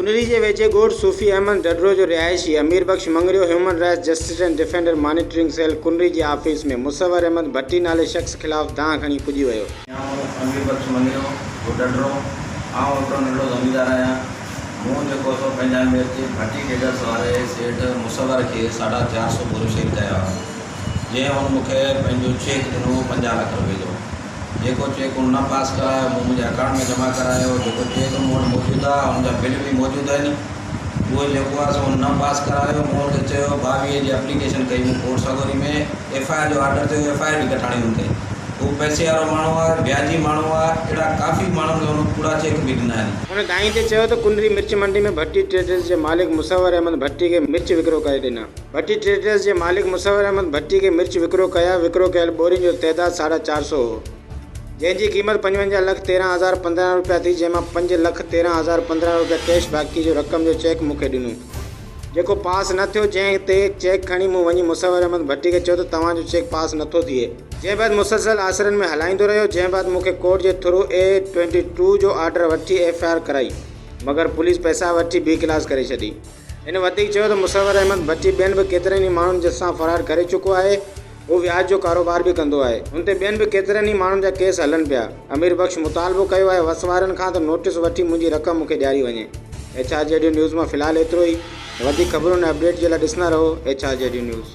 कुनरी जे वेझे ॻोठ सूफ़ी अहमद डडरो जो रिहायशी Amir Bakhsh Mangrio human rights justice and defender monitoring cell Kunri जे ऑफिस में मुसवर अहमद भट्टी नाले शख़्स ख़िलाफ़ दांह खणी पुॼी वियो। अमीर बख्श मंगरियो डडरो आउं हिकिड़ो नंढो ज़मींदार आहियां। मूं जेको सो पंहिंजा भट्टी ट्रेडर्स वारे सेठ मुसवर खे 450 बोरोशेल कया हुआ, जंहिं हुन मूंखे पंहिंजो चेक ॾिनो 50 लाख रुपए जो। जेको चेक हुन न पास करायो मूं मुंहिंजे अकाउंट में जमा करायो। जेको चेक मूं वटि मौजूदु आहे हुनजा बिल बि मौजूदु आहिनि। उहो जेको आहे सो हुन न पास करायो। मूं हुनखे चयो 22 जी एप्लीकेशन कई मूं कोर्ट सगोरी में, FIR जो ऑर्डर थियो, FIR बि कढाणी हुनखे। हू पैसे वारो माण्हू आहे, ब्याजी माण्हू आहे। अहिड़ा काफ़ी माण्हुनि खे हुन कूड़ा चेक बि ॾिना आहिनि। हुन दाईं ते चयो त कुनरी मिर्च मंडी में भट्टी ट्रेडर्स जे मालिक मुसवर अहमद भट्टी खे मिर्च विकिरो करे ॾिना। भट्टी ट्रेडर्स जे मालिक मुसवर अहमद भट्टी खे मिर्च विकिरो कया। विकिरो कयल बोरियुनि जो तइदाद 450 हो, जंहिंजी क़ीमत 55,13,015 रुपया थी, जंहिंमां 5,13,015 रुपया कैश बाक़ी जो रक़म जो चेक मूंखे ॾिनो, जेको पास न थियो। जंहिं ते चेक खणी मूं वञी मुसवर अहमद भट्टी खे चयो त तव्हांजो चेक पास नथो थिए। जंहिं बैदि मुसलसल आसरनि में हलाईंदो रहियो। जंहिं बैदि मूंखे कोर्ट जे थ्रू A22 जो ऑर्डर वठी FIR कराई, मगर पुलिस पैसा वठी B क्लास करे छॾी। हिन वधीक चयो त मुसवर अहमद भट्टी ॿियनि बि केतिरनि ई माण्हुनि सां फरार करे चुको आहे। हू व्याज जो कारोबार बि कंदो आहे। हुन ते ॿियनि बि केतिरनि ई माण्हुनि जा केस हलनि पिया। अमीर बख्श मुतालबो कयो आहे वसवारनि खां त नोटिस वठी मुंहिंजी रक़म मूंखे ॾियारी वञे। HRJD न्यूज़ मां फ़िलहालु एतिरो ई। वधीक ख़बरुनि ऐं अपडेट जे लाइ ॾिसंदा रहो HRJD न्यूज़।